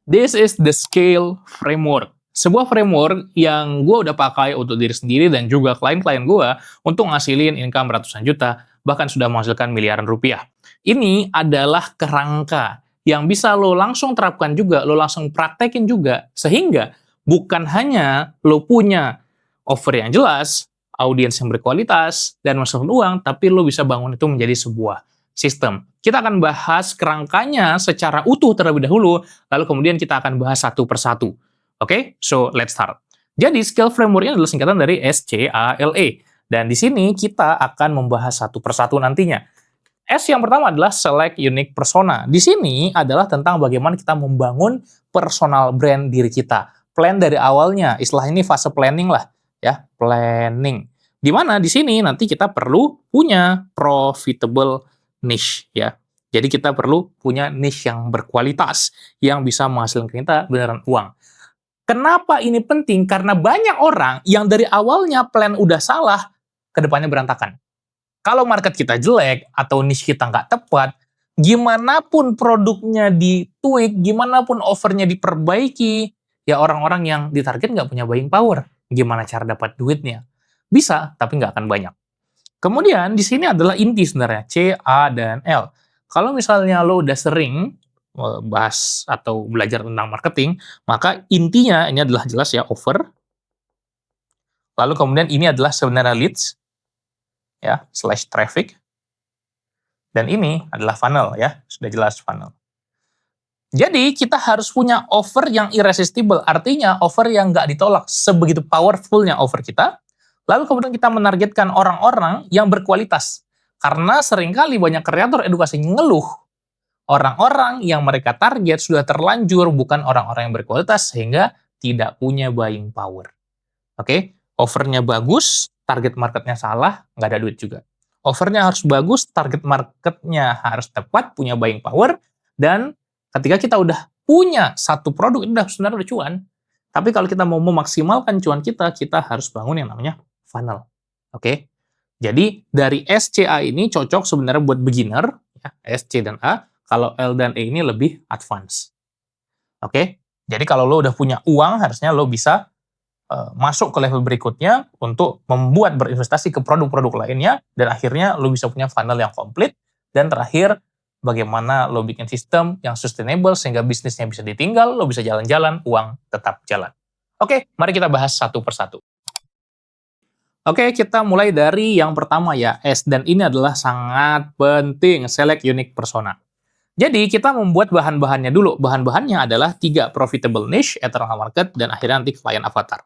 This is the scale framework. Sebuah framework yang gue udah pakai untuk diri sendiri dan juga klien-klien gue untuk ngasilin income ratusan juta, bahkan sudah menghasilkan miliaran rupiah. Ini adalah kerangka yang bisa lo langsung terapkan juga, lo langsung praktekin juga, sehingga bukan hanya lo punya offer yang jelas, audiens yang berkualitas, dan masukan uang, tapi lo bisa bangun itu menjadi sebuah sistem. Kita akan bahas kerangkanya secara utuh terlebih dahulu, lalu kemudian kita akan bahas satu persatu. Oke, so let's start. Jadi, scale framework-nya adalah singkatan dari SCALE. Dan di sini kita akan membahas satu persatu nantinya. S yang pertama adalah select unique persona. Di sini adalah tentang bagaimana kita membangun personal brand diri kita. Plan dari awalnya, istilah ini fase planning lah, ya, planning. Di mana di sini nanti kita perlu punya profitable niche, ya. Jadi kita perlu punya niche yang berkualitas, yang bisa menghasilkan kita beneran uang. Kenapa ini penting? Karena banyak orang yang dari awalnya plan udah salah, kedepannya berantakan. Kalau market kita jelek, atau niche kita nggak tepat, gimana pun produknya ditweak, gimana pun offernya diperbaiki, ya orang-orang yang ditarget nggak punya buying power. Gimana cara dapat duitnya? Bisa, tapi nggak akan banyak. Kemudian, di sini adalah inti sebenarnya, C, A, dan L. Kalau misalnya lo udah sering bahas atau belajar tentang marketing, maka intinya ini adalah jelas ya, offer. Lalu kemudian ini adalah sebenarnya leads, ya, slash traffic. Dan ini adalah funnel, ya, sudah jelas funnel. Jadi kita harus punya offer yang irresistible, artinya offer yang nggak ditolak, sebegitu powerfulnya offer kita. Lalu kemudian kita menargetkan orang-orang yang berkualitas. Karena seringkali banyak kreator edukasi ngeluh, orang-orang yang mereka target sudah terlanjur bukan orang-orang yang berkualitas sehingga tidak punya buying power. Oke, offernya bagus, target marketnya salah, nggak ada duit juga. Offernya harus bagus, target marketnya harus tepat, punya buying power, dan ketika kita udah punya satu produk, itu sebenarnya udah cuan. Tapi kalau kita mau memaksimalkan cuan kita harus bangun yang namanya funnel. Oke, jadi dari SCA ini cocok sebenarnya buat beginner, ya, S, C, dan A. Kalau L dan E ini lebih advance. Oke? Jadi kalau lo udah punya uang, harusnya lo bisa masuk ke level berikutnya untuk membuat berinvestasi ke produk-produk lainnya, dan akhirnya lo bisa punya funnel yang komplit, dan terakhir, bagaimana lo bikin sistem yang sustainable sehingga bisnisnya bisa ditinggal, lo bisa jalan-jalan, uang tetap jalan. Oke, mari kita bahas satu persatu. Oke, kita mulai dari yang pertama ya, S, dan ini adalah sangat penting, select unique persona. Jadi, kita membuat bahan-bahannya dulu. Bahan-bahannya adalah 3 profitable niche, eternal market, dan akhirnya nanti client avatar.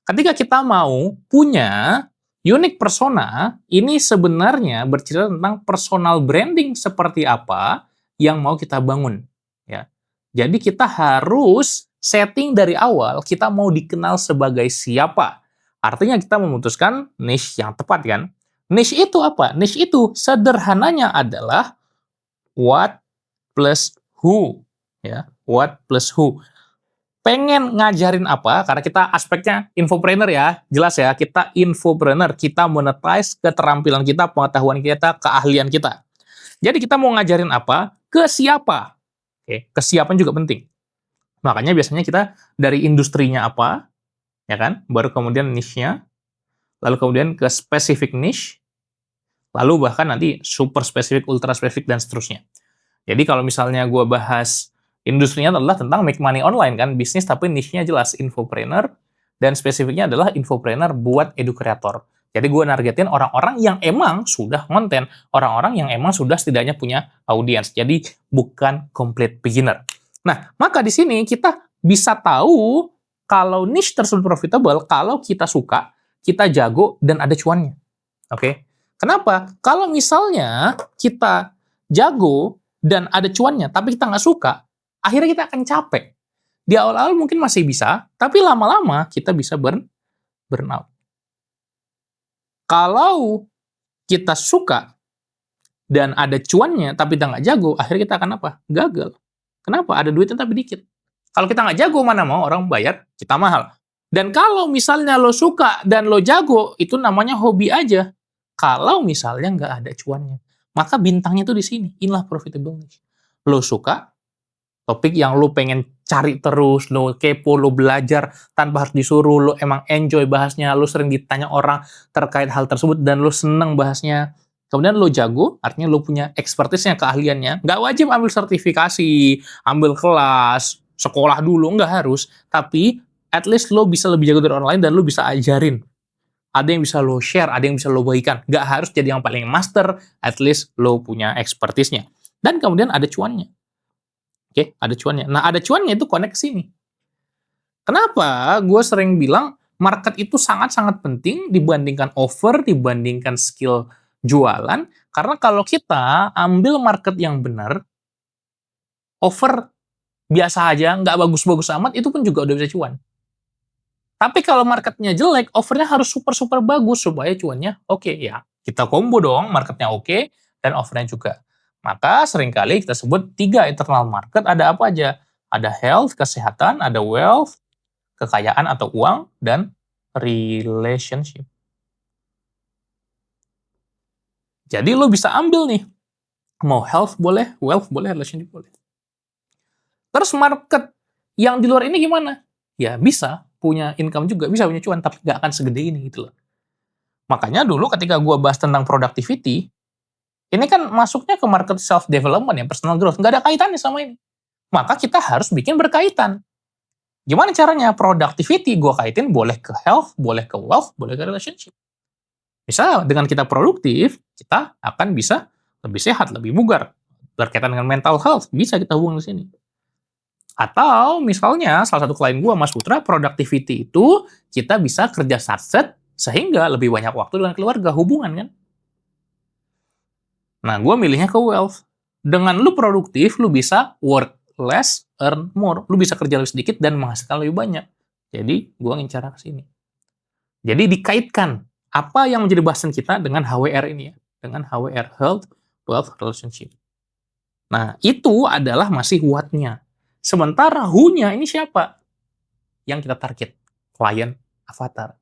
Ketika kita mau punya unique persona, ini sebenarnya bercerita tentang personal branding seperti apa yang mau kita bangun. Ya. Jadi, kita harus setting dari awal, kita mau dikenal sebagai siapa. Artinya, kita memutuskan niche yang tepat, kan? Niche itu apa? Niche itu sederhananya adalah what plus who, ya, what plus who. Pengen ngajarin apa, karena kita aspeknya infopreneur ya, jelas ya, kita infopreneur, kita monetize keterampilan kita, pengetahuan kita, keahlian kita. Jadi kita mau ngajarin apa, ke siapa. Oke, kesiapan juga penting. Makanya biasanya kita dari industrinya apa, ya kan, baru kemudian niche-nya, lalu kemudian ke specific niche, lalu bahkan nanti super spesifik, ultra spesifik, dan seterusnya. Jadi kalau misalnya gue bahas industrinya adalah tentang make money online kan, bisnis tapi niche-nya jelas infopreneur, dan spesifiknya adalah infopreneur buat educreator. Jadi gue nargetin orang-orang yang emang sudah konten, orang-orang yang emang sudah setidaknya punya audiens. Jadi bukan complete beginner. Nah, maka di sini kita bisa tahu kalau niche tersebut profitable, kalau kita suka, kita jago, dan ada cuannya. Oke? Kenapa? Kalau misalnya kita jago, dan ada cuannya, tapi kita nggak suka, akhirnya kita akan capek. Di awal-awal mungkin masih bisa, tapi lama-lama kita bisa burn out. Kalau kita suka dan ada cuannya, tapi kita nggak jago, akhirnya kita akan apa? Gagal. Kenapa? Ada duitnya tapi dikit. Kalau kita nggak jago, mana mau orang bayar kita mahal. Dan kalau misalnya lo suka dan lo jago, itu namanya hobi aja. Kalau misalnya nggak ada cuannya, maka bintangnya tuh di sini. Inilah profitable niche. Lo suka, topik yang lo pengen cari terus, lo kepo, lo belajar tanpa harus disuruh, lo emang enjoy bahasnya, lo sering ditanya orang terkait hal tersebut, dan lo seneng bahasnya. Kemudian lo jago, artinya lo punya expertise-nya, keahliannya. Nggak wajib ambil sertifikasi, ambil kelas, sekolah dulu, nggak harus. Tapi, at least lo bisa lebih jago dari orang lain, dan lo bisa ajarin. Ada yang bisa lo share, ada yang bisa lo bagikan. Nggak harus jadi yang paling master, at least lo punya expertise-nya. Dan kemudian ada cuannya. Oke, ada cuannya. Nah, ada cuannya itu connect ke sini. Kenapa gue sering bilang market itu sangat-sangat penting dibandingkan offer, dibandingkan skill jualan, karena kalau kita ambil market yang benar, offer biasa aja, nggak bagus-bagus amat, itu pun juga udah bisa cuan. Tapi kalau marketnya jelek, offernya harus super-super bagus supaya cuannya oke. Ya, kita combo dong, marketnya oke, dan offernya juga. Maka seringkali kita sebut 3 internal market, ada apa aja? Ada health, kesehatan, ada wealth, kekayaan atau uang, dan relationship. Jadi lo bisa ambil nih, mau health boleh, wealth boleh, relationship boleh. Terus market yang di luar ini gimana? Ya bisa, punya income juga, bisa punya cuan, tapi nggak akan segede ini gitu loh. Makanya dulu ketika gue bahas tentang productivity, ini kan masuknya ke market self-development ya, personal growth, nggak ada kaitannya sama ini. Maka kita harus bikin berkaitan. Gimana caranya? Productivity gue kaitin boleh ke health, boleh ke wealth, boleh ke relationship. Misal dengan kita produktif, kita akan bisa lebih sehat, lebih bugar. Berkaitan dengan mental health, bisa kita hubungi di sini. Atau misalnya salah satu klien gua, Mas Putra, productivity itu kita bisa kerja satset sehingga lebih banyak waktu dengan keluarga, hubungan kan. Nah, gua milihnya ke wealth. Dengan lu produktif, lu bisa work less, earn more. Lu bisa kerja lebih sedikit dan menghasilkan lebih banyak. Jadi, gua ngincar ke sini. Jadi dikaitkan apa yang menjadi bahasan kita dengan HWR ini ya, dengan HWR, health, wealth, relationship. Nah, itu adalah masih what-nya. Sementara who-nya ini siapa? Yang kita target, klien, avatar.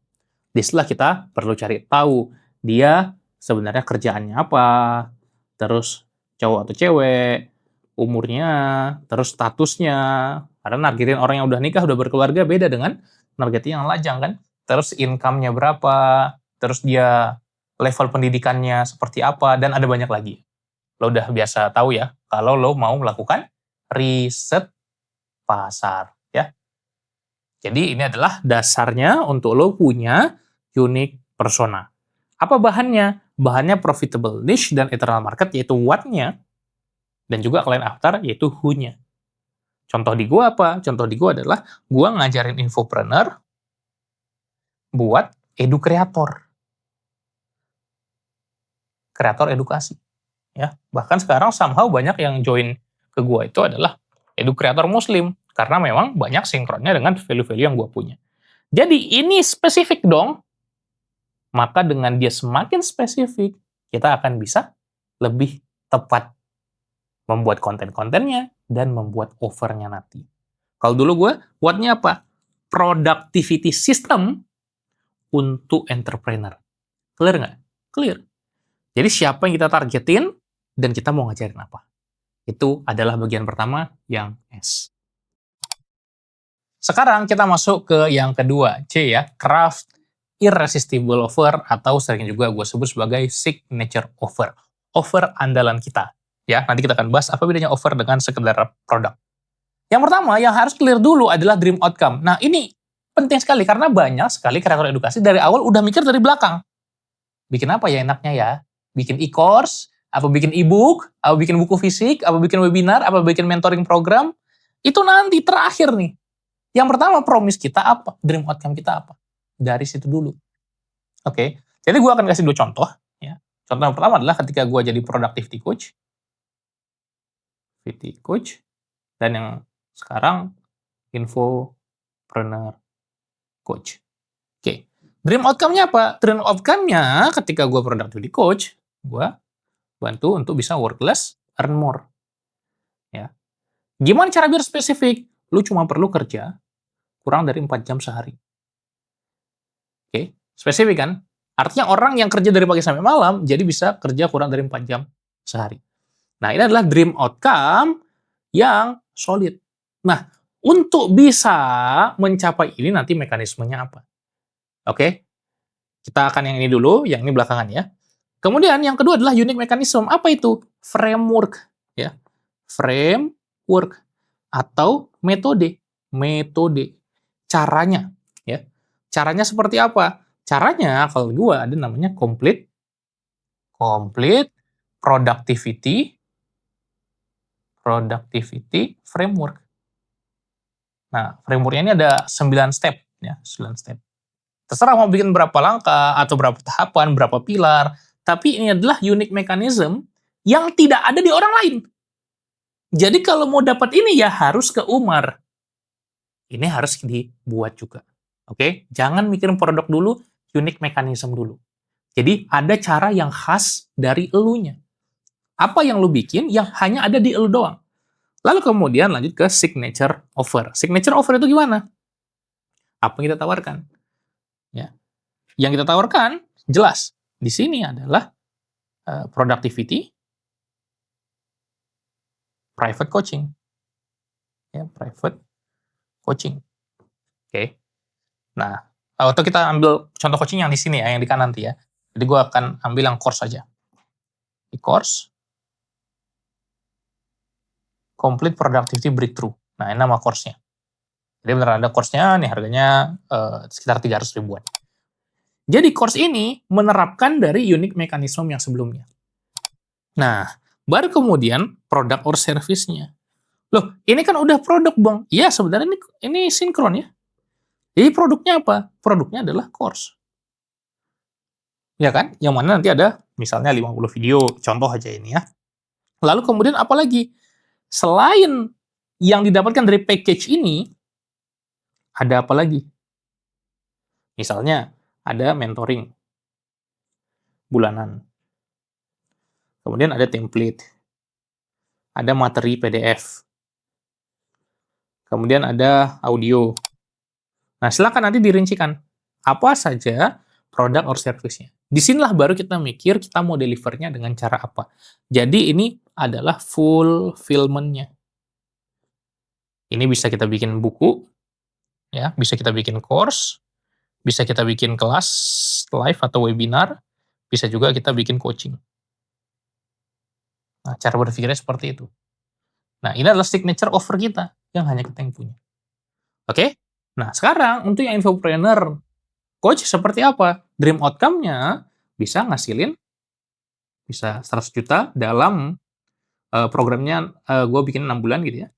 Disitulah kita perlu cari tahu dia sebenarnya kerjaannya apa, terus cowok atau cewek, umurnya, terus statusnya. Karena nargetin orang yang udah nikah, udah berkeluarga beda dengan nargetin yang lajang kan. Terus income-nya berapa, terus dia level pendidikannya seperti apa, dan ada banyak lagi. Lo udah biasa tahu ya, kalau lo mau melakukan riset pasar, ya. Jadi ini adalah dasarnya untuk lo punya unique persona. Apa bahannya? Bahannya profitable niche dan eternal market, yaitu what-nya, dan juga client avatar, yaitu who-nya. Contoh di gua apa? Contoh di gua adalah gua ngajarin infopreneur buat kreator edukasi. Ya, bahkan sekarang somehow banyak yang join ke gua itu adalah kreator muslim, karena memang banyak sinkronnya dengan value-value yang gua punya. Jadi ini spesifik dong, maka dengan dia semakin spesifik, kita akan bisa lebih tepat membuat konten-kontennya dan membuat offernya nanti. Kalau dulu gue, what-nya apa? Productivity system untuk entrepreneur. Clear nggak? Clear. Jadi siapa yang kita targetin dan kita mau ngajarin apa. Itu adalah bagian pertama yang S. Sekarang kita masuk ke yang kedua, C ya, craft irresistible offer, atau sering juga gue sebut sebagai signature offer. Offer andalan kita. Ya, nanti kita akan bahas apa bedanya offer dengan sekedar produk. Yang pertama, yang harus clear dulu adalah dream outcome. Nah, ini penting sekali karena banyak sekali kreator edukasi dari awal udah mikir dari belakang. Bikin apa ya enaknya ya? Bikin e-course, apa bikin e-book, apa bikin buku fisik, apa bikin webinar, apa bikin mentoring program. Itu nanti terakhir nih. Yang pertama, promise kita apa? Dream outcome kita apa? Dari situ dulu. Oke, jadi gue akan kasih 2 contoh. Ya. Contoh yang pertama adalah ketika gue jadi productivity coach. Dan yang sekarang infopreneur coach. Oke, dream outcome-nya apa? Dream outcome-nya ketika gue productivity coach, gue bantu untuk bisa work less, earn more. Ya. Gimana cara biar spesifik? Lu cuma perlu kerja kurang dari 4 jam sehari. Oke, spesifik kan? Artinya orang yang kerja dari pagi sampai malam, jadi bisa kerja kurang dari 4 jam sehari. Nah, ini adalah dream outcome yang solid. Nah, Untuk bisa mencapai ini nanti mekanismenya apa? Oke, kita akan yang ini dulu, yang ini belakangan ya. Kemudian yang kedua adalah unique mechanism. Apa itu? Framework, ya. Framework atau metode. Metode. Caranya, ya. Caranya seperti apa? Caranya kalau gua ada namanya complete productivity framework. Nah, framework-nya ini ada 9 step ya, 9 step. Terserah mau bikin berapa langkah atau berapa tahapan, berapa pilar, tapi ini adalah unique mechanism yang tidak ada di orang lain. Jadi kalau mau dapat ini ya harus ke Umar. Ini harus dibuat juga. Oke? Jangan mikirin produk dulu, unique mechanism dulu. Jadi ada cara yang khas dari elunya. Apa yang lu bikin yang hanya ada di elu doang. Lalu kemudian lanjut ke signature offer. Signature offer itu gimana? Apa yang kita tawarkan? Ya. Yang kita tawarkan jelas. Di sini adalah productivity, private coaching. Ya, private coaching. Oke. Nah, atau kita ambil contoh coaching yang di sini ya, yang di kanan nanti ya. Jadi gue akan ambil yang course saja. Di course, Complete Productivity Breakthrough. Nah, ini nama course-nya. Jadi beneran ada course-nya, nih harganya sekitar 300 ribuan. Jadi course ini menerapkan dari unique mechanism yang sebelumnya. Nah, baru kemudian produk or service-nya. Loh, ini kan udah produk, Bang. Iya, sebenarnya ini sinkron ya. Jadi produknya apa? Produknya adalah course. Ya kan? Yang mana nanti ada misalnya 50 video, contoh aja ini ya. Lalu kemudian apa lagi? Selain yang didapatkan dari package ini, ada apa lagi? Misalnya, ada mentoring bulanan. Kemudian ada template. Ada materi PDF. Kemudian ada audio. Nah, silakan nanti dirincikan. Apa saja produk or service-nya. Disinilah baru kita mikir kita mau deliver-nya dengan cara apa. Jadi ini adalah fulfillment-nya. Ini bisa kita bikin buku, ya, bisa kita bikin course, bisa kita bikin kelas live atau webinar, bisa juga kita bikin coaching. Nah, cara berpikirnya seperti itu. Nah, ini adalah signature offer kita yang hanya kita yang punya. Oke? Nah, sekarang untuk yang infopreneur coach seperti apa? Dream outcome-nya bisa ngasilin bisa 100 juta dalam programnya gue bikin 6 bulan gitu ya.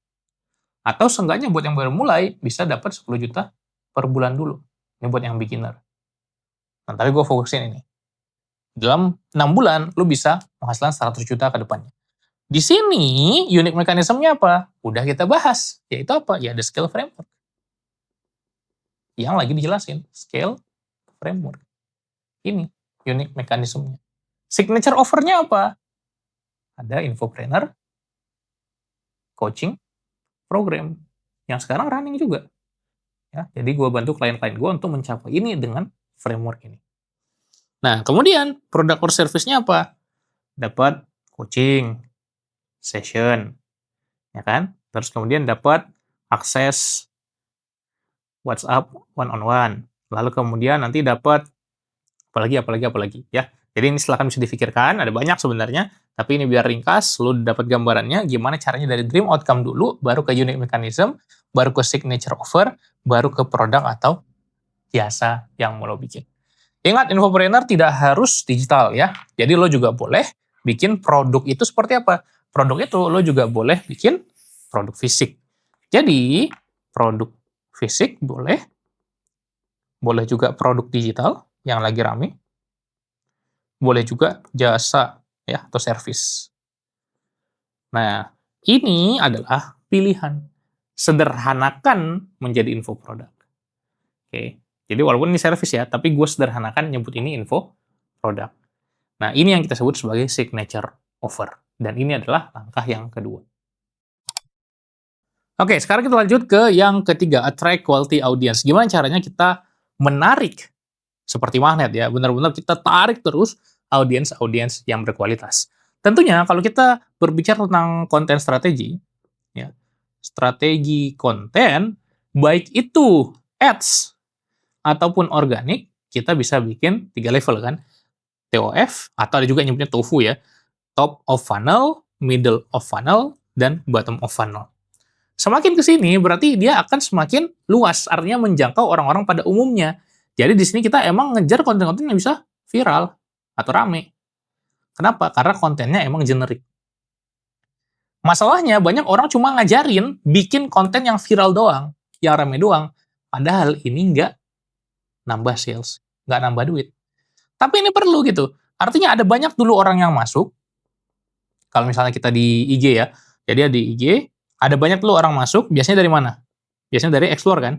Atau seenggaknya buat yang baru mulai bisa dapat 10 juta per bulan dulu. Ini buat yang beginner. Nah, tapi gue fokusin ini. Dalam 6 bulan, lu bisa menghasilkan 100 juta ke depannya. Di sini, unique mekanismenya apa? Udah kita bahas. Yaitu apa? Ya, the scale framework. Yang lagi dijelasin. Scale framework. Ini, unique mekanismenya. Signature offer-nya apa? Ada infopreneur, coaching, program. Yang sekarang running juga. Ya, jadi gue bantu klien-klien gue untuk mencapai ini dengan framework ini. Nah, kemudian produk or service-nya apa? Dapat coaching, session, ya kan? Terus kemudian dapat akses WhatsApp one-on-one. Lalu kemudian nanti dapat apalagi, ya. Jadi ini silakan bisa difikirkan, ada banyak sebenarnya, tapi ini biar ringkas, lu dapat gambarannya gimana caranya dari dream outcome dulu, baru ke unique mechanism, baru ke signature offer, baru ke produk atau jasa yang mau lo bikin. Ingat, infopreneur tidak harus digital ya. Jadi lo juga boleh bikin produk itu seperti apa? Produk itu lo juga boleh bikin produk fisik. Jadi, produk fisik boleh juga produk digital yang lagi rame, boleh juga jasa ya atau service. Nah, ini adalah pilihan. Sederhanakan menjadi info produk. Oke. Jadi walaupun ini service ya, tapi gue sederhanakan nyebut ini info produk. Nah, ini yang kita sebut sebagai signature offer. Dan ini adalah langkah yang kedua. Oke, sekarang kita lanjut ke yang ketiga, attract quality audience. Gimana caranya kita menarik seperti magnet ya, benar-benar kita tarik terus audiens-audiens yang berkualitas. Tentunya kalau kita berbicara tentang konten strategi, ya, strategi konten, baik itu ads ataupun organik, kita bisa bikin 3 level kan. TOF, atau ada juga yang nyebutnya TOFU ya. Top of funnel, middle of funnel, dan bottom of funnel. Semakin ke sini, berarti dia akan semakin luas, artinya menjangkau orang-orang pada umumnya. Jadi di sini kita emang ngejar konten-konten yang bisa viral atau rame. Kenapa? Karena kontennya emang generik. Masalahnya banyak orang cuma ngajarin bikin konten yang viral doang, yang rame doang. Padahal ini nggak nambah sales, nggak nambah duit. Tapi ini perlu gitu. Artinya ada banyak dulu orang yang masuk. Kalau misalnya kita di IG ya, jadi di IG ada banyak dulu orang masuk. Biasanya dari mana? Biasanya dari explore kan?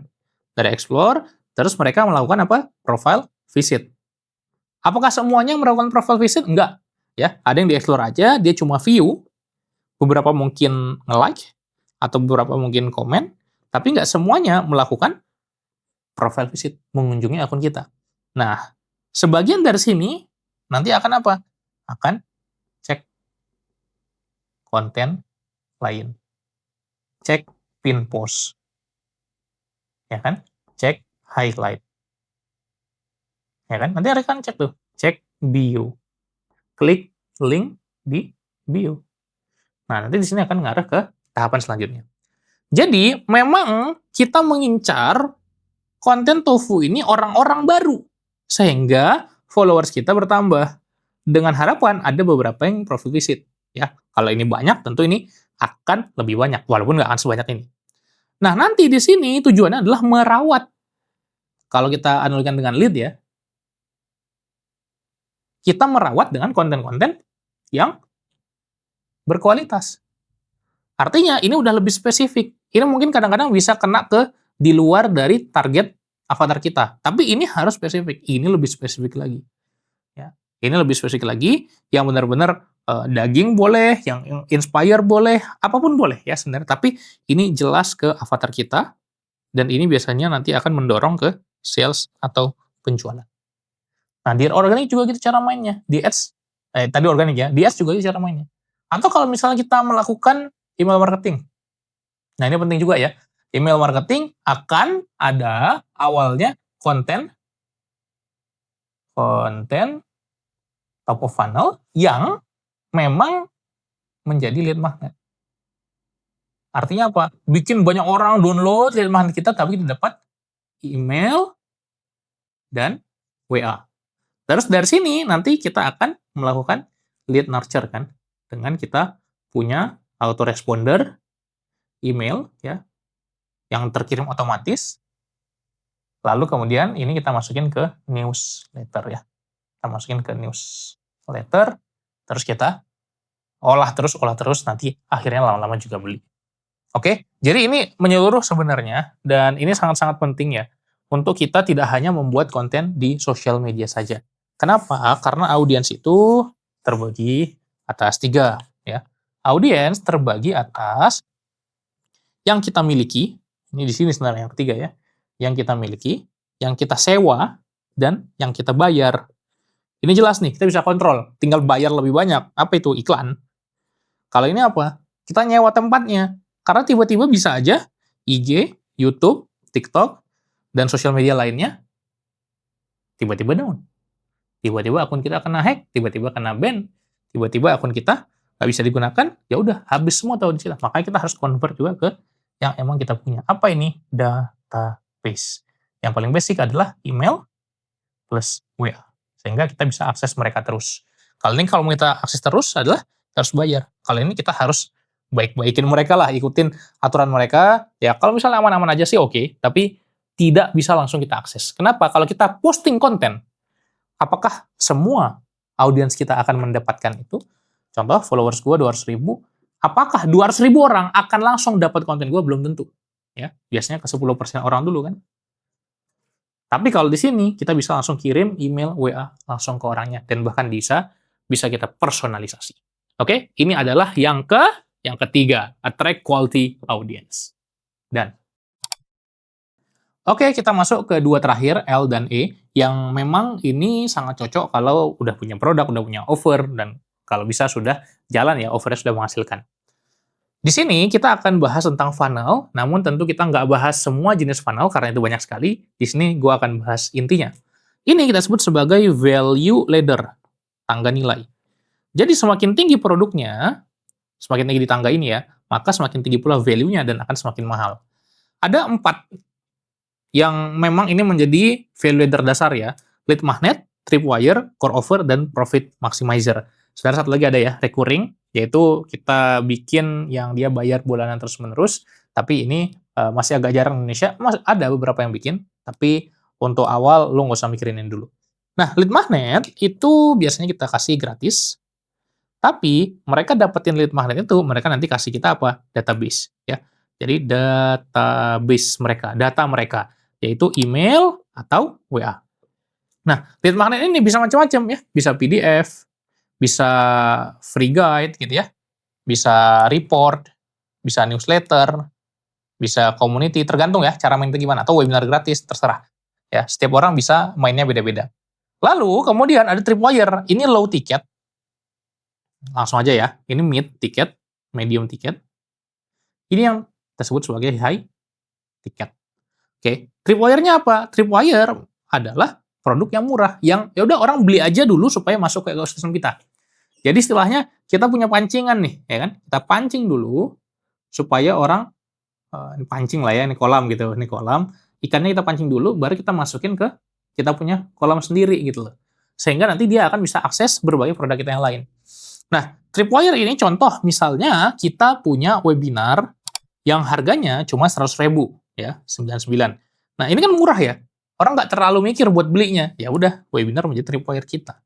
Dari explore, terus mereka melakukan apa? Profile visit. Apakah semuanya melakukan profile visit? Enggak. Ya, ada yang di explore aja, dia cuma view, beberapa mungkin nge-like, atau beberapa mungkin komen, tapi nggak semuanya melakukan profile visit, mengunjungi akun kita. Nah, sebagian dari sini nanti akan apa? Akan cek konten lain. Cek pin post. Ya kan? Cek highlight. Ya kan? Nanti akan cek tuh. Cek bio. Klik link di bio. Nah, nanti di sini akan ngarah ke tahapan selanjutnya. Jadi, memang kita mengincar konten TOFU ini orang-orang baru. Sehingga followers kita bertambah. Dengan harapan ada beberapa yang profile visit. Ya, kalau ini banyak, tentu ini akan lebih banyak. Walaupun nggak akan sebanyak ini. Nah, nanti di sini tujuannya adalah merawat. Kalau kita analogikan dengan lead ya, kita merawat dengan konten-konten yang berkualitas. Artinya ini udah lebih spesifik. Ini mungkin kadang-kadang bisa kena ke di luar dari target avatar kita. Tapi ini harus spesifik. Ini lebih spesifik lagi. Ya. Ini lebih spesifik lagi, yang benar-benar daging boleh, yang inspire boleh, apapun boleh ya sebenarnya. Tapi ini jelas ke avatar kita, dan ini biasanya nanti akan mendorong ke sales atau penjualan. Nah, di organik juga gitu cara mainnya. Di ads, tadi organik ya, di ads juga gitu cara mainnya. Atau kalau misalnya kita melakukan email marketing. Nah, ini penting juga ya. Email marketing akan ada awalnya konten top of funnel yang memang menjadi lead magnet. Artinya apa? Bikin banyak orang download lead magnet kita, tapi kita dapat email dan WA. Terus dari sini nanti kita akan melakukan lead nurture kan, dengan kita punya autoresponder email ya yang terkirim otomatis. Lalu kemudian ini kita masukin ke newsletter ya. Kita masukin ke newsletter, terus kita olah terus nanti akhirnya lama-lama juga beli. Oke, jadi ini menyeluruh sebenarnya, dan ini sangat-sangat penting ya untuk kita tidak hanya membuat konten di sosial media saja. Kenapa? Karena audiens itu terbagi atas 3 ya. Audiens terbagi atas yang kita miliki, ini di sini sebenarnya yang ketiga ya, yang kita miliki, yang kita sewa, dan yang kita bayar. Ini jelas nih, kita bisa kontrol, tinggal bayar lebih banyak. Apa itu? Iklan. Kalau ini apa? Kita nyewa tempatnya. Karena tiba-tiba bisa aja IG, YouTube, TikTok, dan sosial media lainnya tiba-tiba down. Tiba-tiba akun kita kena hack, tiba-tiba kena ban, tiba-tiba akun kita nggak bisa digunakan, ya udah habis semua tahun kita. Makanya kita harus convert juga ke yang emang kita punya. Apa ini? Database. Yang paling basic adalah email plus WA. Sehingga kita bisa akses mereka terus. Kalau ini kalau mau kita akses terus adalah kita harus bayar. Kalau ini kita harus baik-baikin mereka lah, ikutin aturan mereka. Ya kalau misalnya aman-aman aja sih oke, tapi tidak bisa langsung kita akses. Kenapa? Kalau kita posting konten, apakah semua audiens kita akan mendapatkan itu? Contoh, followers gue 200.000, apakah 200.000 orang akan langsung dapat konten gue? Belum tentu. Ya, biasanya ke 10% orang dulu kan. Tapi kalau di sini, kita bisa langsung kirim email, WA, langsung ke orangnya. Dan bahkan bisa kita personalisasi. Oke, ini adalah yang ketiga, attract quality audience. Dan oke, kita masuk ke dua terakhir, L dan E, yang memang ini sangat cocok kalau udah punya produk, udah punya offer, dan kalau bisa sudah jalan ya, offernya sudah menghasilkan. Di sini kita akan bahas tentang funnel, namun tentu kita nggak bahas semua jenis funnel karena itu banyak sekali. Di sini gue akan bahas intinya. Ini kita sebut sebagai value ladder, tangga nilai. Jadi semakin tinggi produknya, semakin tinggi di tangga ini ya, maka semakin tinggi pula value-nya dan akan semakin mahal. Ada 4 yang memang ini menjadi value ladder dasar ya. Lead magnet, tripwire, core offer, dan profit maximizer. Sebenarnya satu lagi ada ya, recurring, yaitu kita bikin yang dia bayar bulanan terus-menerus, tapi ini masih agak jarang di Indonesia, ada beberapa yang bikin, tapi untuk awal lo nggak usah mikirin ini dulu. Nah, lead magnet itu biasanya kita kasih gratis, tapi mereka dapetin lead magnet itu, mereka nanti kasih kita apa? Database, ya. Jadi database mereka, data mereka, yaitu email atau WA. Nah, lead magnet ini bisa macam-macam ya, bisa PDF, bisa free guide gitu ya, bisa report, bisa newsletter, bisa community, tergantung ya cara main itu gimana, atau webinar gratis, terserah. Ya, setiap orang bisa mainnya beda-beda. Lalu kemudian ada tripwire, ini low ticket, langsung aja ya, ini mid ticket, medium ticket, ini yang kita sebut sebagai high ticket. Oke, tripwire-nya apa? Tripwire adalah produk yang murah, yang ya udah orang beli aja dulu supaya masuk ke ekosistem kita. Jadi istilahnya kita punya pancingan nih, ya kan? Kita pancing dulu supaya orang ini pancing lah ya, ini kolam gitu, ini kolam. Ikannya kita pancing dulu, baru kita masukin ke kita punya kolam sendiri gitu loh. Sehingga nanti dia akan bisa akses berbagai produk kita yang lain. Nah, tripwire ini contoh misalnya kita punya webinar yang harganya cuma 100.000 ya, 99. Nah, ini kan murah ya. Orang nggak terlalu mikir buat belinya. Ya udah, webinar menjadi tripwire kita.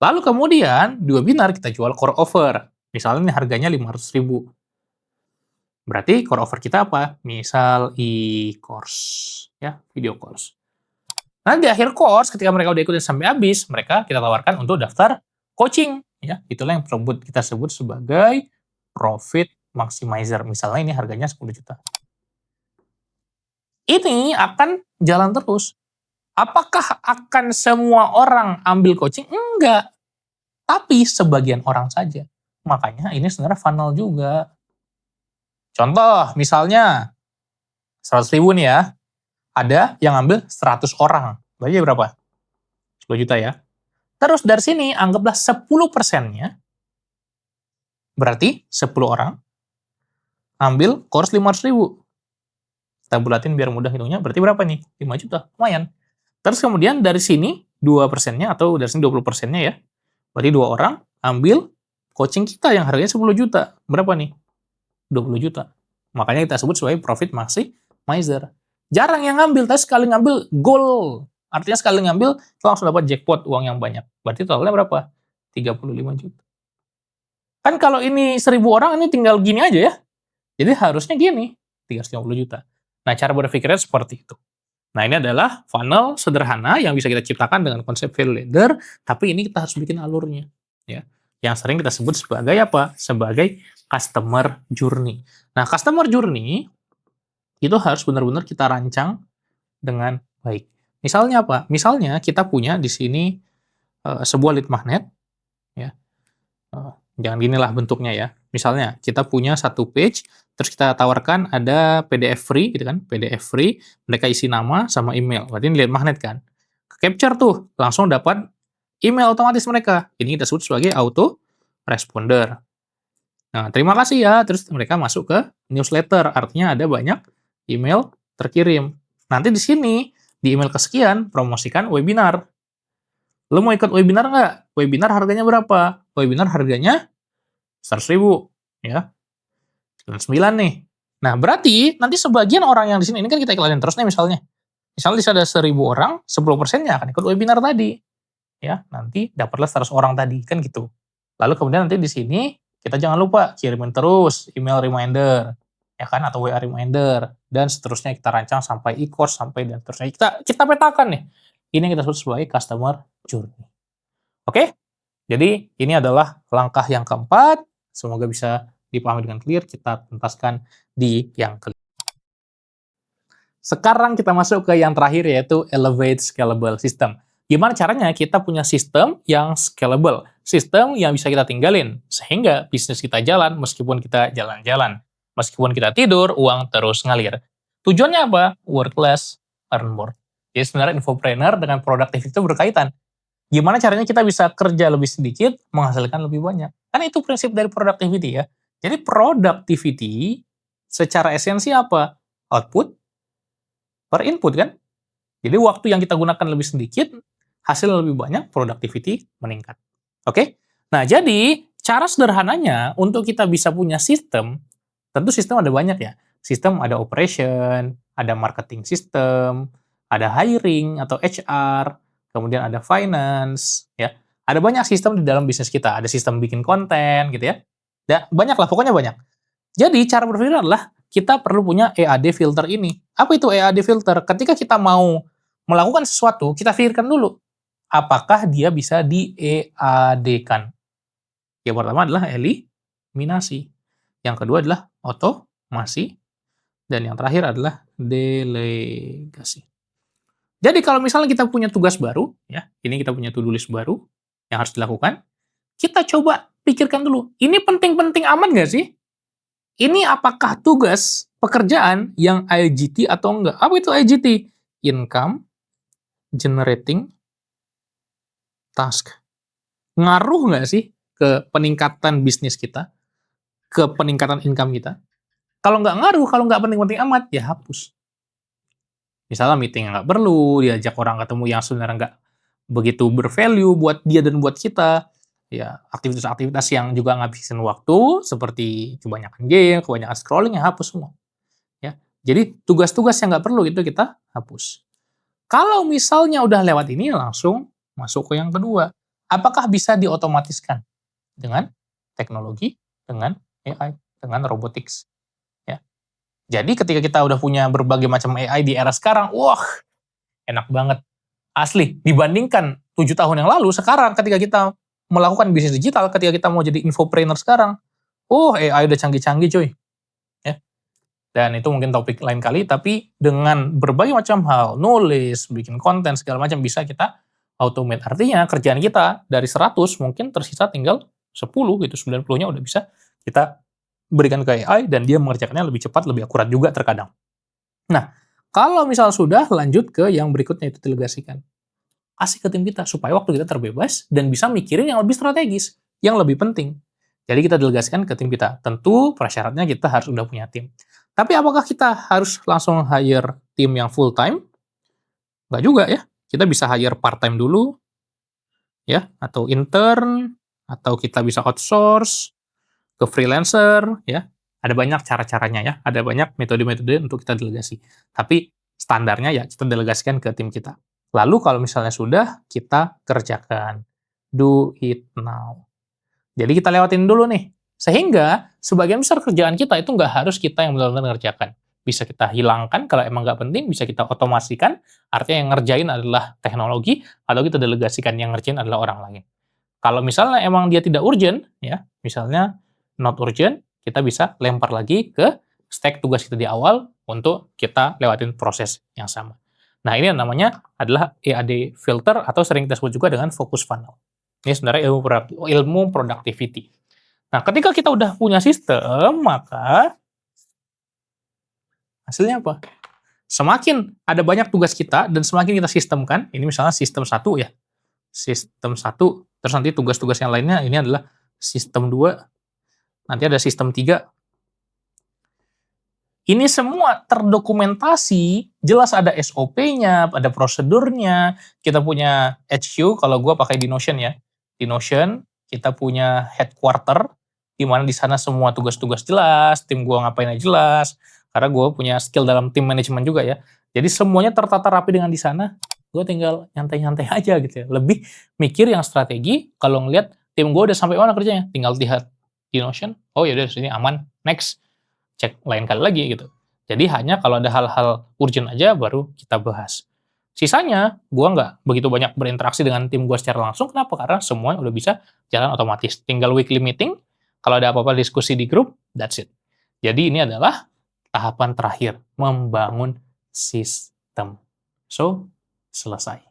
Lalu kemudian di webinar kita jual core offer. Misalnya ini harganya 500.000. Berarti core offer kita apa? Misal e-course, ya, video course. Nah, di akhir course ketika mereka udah ikutin sampai habis, mereka kita tawarkan untuk daftar coaching, ya. Itulah yang kita sebut sebagai profit maximizer. Misalnya ini harganya 10 juta. Ini akan jalan terus. Apakah akan semua orang ambil coaching? Enggak. Tapi sebagian orang saja. Makanya ini sebenarnya funnel juga. Contoh, misalnya 100.000 nih ya. Ada yang ambil 100 orang. Berarti berapa? 10 juta ya. Terus dari sini anggaplah 10%-nya. Berarti 10 orang ambil course 500.000. Kita bulatin biar mudah hitungnya, berarti berapa nih? 5 juta, lumayan. Terus kemudian dari sini 2%-nya atau dari sini 20%-nya ya. Berarti 2 orang ambil coaching kita yang harganya 10 juta. Berapa nih? 20 juta. Makanya kita sebut sebagai profit maximizer. Jarang yang ngambil, tapi sekali ngambil goal. Artinya sekali ngambil langsung dapat jackpot uang yang banyak. Berarti totalnya berapa? 35 juta. Kan kalau ini 1.000 orang ini tinggal gini aja ya. Jadi harusnya gini, 350 juta. Nah, cara berpikirnya seperti itu. Nah, ini adalah funnel sederhana yang bisa kita ciptakan dengan konsep value ladder, tapi ini kita harus bikin alurnya, ya. Yang sering kita sebut sebagai apa? Sebagai customer journey. Nah, customer journey itu harus benar-benar kita rancang dengan baik. Misalnya apa? Misalnya kita punya di sini sebuah lead magnet, ya. Jangan ginilah bentuknya ya. Misalnya kita punya satu page, terus kita tawarkan ada PDF free gitu kan, PDF free, mereka isi nama sama email. Berarti ini lead magnet kan. Capture tuh, langsung dapat email otomatis mereka. Ini kita sebut sebagai auto responder. Nah, terima kasih ya. Terus mereka masuk ke newsletter, artinya ada banyak email terkirim. Nanti di sini, di email kesekian, promosikan webinar. Lo mau ikut webinar nggak? Webinar harganya berapa? Webinar harganya 100.000, ya. 9 nih. Nah, berarti nanti sebagian orang yang di sini, ini kan kita iklanin terus nih misalnya. Misalnya di sini ada 1.000 orang, 10%-nya akan ikut webinar tadi. Ya, nanti dapatlah 100 orang tadi, kan gitu. Lalu kemudian nanti di sini, kita jangan lupa kirimin terus email reminder, ya kan, atau WA reminder, dan seterusnya kita rancang sampai e-course, sampai dan seterusnya. Kita petakan nih. Ini yang kita sebut sebagai customer journey. Oke? Jadi, ini adalah langkah yang keempat. Semoga bisa dipahami dengan clear. Kita tuntaskan di yang kelima. Sekarang kita masuk ke yang terakhir, yaitu Elevate Scalable System. Gimana caranya kita punya sistem yang scalable? sistem yang bisa kita tinggalin, sehingga bisnis kita jalan meskipun kita jalan-jalan. Meskipun kita tidur, uang terus ngalir. Tujuannya apa? Work less, earn more. Jadi sebenarnya infopreneur dengan productivity itu berkaitan. Gimana caranya kita bisa kerja lebih sedikit, menghasilkan lebih banyak. Kan itu prinsip dari productivity ya. Jadi productivity secara esensi apa? Output per input kan? Jadi waktu yang kita gunakan lebih sedikit, hasil lebih banyak, productivity meningkat. Oke? Nah, jadi cara sederhananya untuk kita bisa punya sistem, tentu sistem ada banyak ya. Sistem ada operation, ada marketing system, ada hiring atau HR, kemudian ada finance, ya. Ada banyak sistem di dalam bisnis kita. Ada sistem bikin konten gitu ya. Ya, banyak lah, pokoknya banyak. Jadi cara berpikir adalah kita perlu punya EAD filter ini. Apa itu EAD filter? Ketika kita mau melakukan sesuatu, kita pikirkan dulu, apakah dia bisa di-EAD-kan? Yang pertama adalah eliminasi. Yang kedua adalah otomasi. Dan yang terakhir adalah delegasi. Jadi kalau misalnya kita punya tugas baru, ya, ini kita punya to-do list baru yang harus dilakukan, kita coba pikirkan dulu, ini penting-penting amat nggak sih? Ini apakah tugas pekerjaan yang IGT atau enggak? Apa itu IGT? Income Generating Task. Ngaruh nggak sih ke peningkatan bisnis kita? Ke peningkatan income kita? Kalau nggak ngaruh, kalau nggak penting-penting amat, ya hapus. Misalnya meeting yang nggak perlu, diajak orang ketemu yang sebenarnya nggak begitu bervalue buat dia dan buat kita, ya aktivitas-aktivitas yang juga ngabisin waktu, seperti kebanyakan game, kebanyakan scrolling, ya hapus semua. Ya. Jadi tugas-tugas yang nggak perlu itu kita hapus. Kalau misalnya udah lewat ini, langsung masuk ke yang kedua. Apakah bisa diotomatiskan? Dengan teknologi, dengan AI, dengan robotics. Ya. Jadi ketika kita udah punya berbagai macam AI di era sekarang, wah, enak banget. Asli, dibandingkan 7 tahun yang lalu, sekarang ketika kita melakukan bisnis digital, ketika kita mau jadi infopreneur sekarang, AI udah canggih-canggih coy. Ya. Dan itu mungkin topik lain kali, tapi dengan berbagai macam hal, nulis, bikin konten, segala macam bisa kita automate. Artinya kerjaan kita dari 100 mungkin tersisa tinggal 10 gitu, 90-nya udah bisa kita berikan ke AI dan dia mengerjakannya lebih cepat, lebih akurat juga terkadang. Nah, kalau misal sudah, lanjut ke yang berikutnya, itu delegasikan. Kasih ke tim kita supaya waktu kita terbebas dan bisa mikirin yang lebih strategis, yang lebih penting. Jadi kita delegasikan ke tim kita. Tentu prasyaratnya kita harus udah punya tim. Tapi apakah kita harus langsung hire tim yang full time? Nggak juga ya. Kita bisa hire part time dulu, ya, atau intern, atau kita bisa outsource ke freelancer, ya. Ada banyak cara-caranya ya, ada banyak metode-metode untuk kita delegasi. Tapi standarnya ya kita delegasikan ke tim kita. Lalu kalau misalnya sudah, kita kerjakan. Do it now. Jadi kita lewatin dulu nih. Sehingga sebagian besar kerjaan kita itu nggak harus kita yang benar-benar ngerjakan. Bisa kita hilangkan kalau emang nggak penting, bisa kita otomasikan, artinya yang ngerjain adalah teknologi, atau kita delegasikan yang ngerjain adalah orang lain. Kalau misalnya emang dia tidak urgent, ya, misalnya not urgent, kita bisa lempar lagi ke stack tugas kita di awal untuk kita lewatin proses yang sama. Nah, ini yang namanya adalah EAD filter atau sering kita sebut juga dengan focus funnel. Ini sebenarnya ilmu productivity. Nah, ketika kita udah punya sistem, maka hasilnya apa? Semakin ada banyak tugas kita dan semakin kita sistemkan, ini misalnya sistem 1 ya. Sistem 1, terus nanti tugas-tugas yang lainnya ini adalah sistem 2, nanti ada sistem 3. Ini semua terdokumentasi, jelas ada SOP-nya, ada prosedurnya. Kita punya HQ, kalau gua pakai di Notion ya. Di Notion, kita punya headquarter, di mana di sana semua tugas-tugas jelas, tim gua ngapainnya jelas, karena gua punya skill dalam tim manajemen juga ya. Jadi semuanya tertata rapi dengan di sana, gua tinggal nyantai-nyantai aja gitu ya. Lebih mikir yang strategi, kalau ngelihat tim gua udah sampai mana kerjanya, tinggal lihat di Notion, oh ya udah sini aman, next. Cek lain kali lagi gitu. Jadi hanya kalau ada hal-hal urgent aja baru kita bahas. Sisanya, gua nggak begitu banyak berinteraksi dengan tim gua secara langsung. Kenapa? Karena semuanya udah bisa jalan otomatis. Tinggal weekly meeting, kalau ada apa-apa diskusi di grup, that's it. Jadi ini adalah tahapan terakhir, membangun sistem. So, selesai.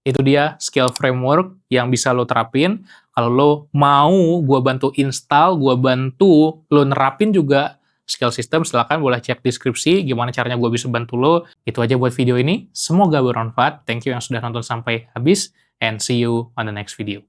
Itu dia skill framework yang bisa lo terapin. Kalau lo mau gue bantu install, gue bantu lo nerapin juga skill system, silakan boleh cek deskripsi gimana caranya gue bisa bantu lo. Itu aja buat video ini. Semoga bermanfaat. Thank you yang sudah nonton sampai habis, and see you on the next video.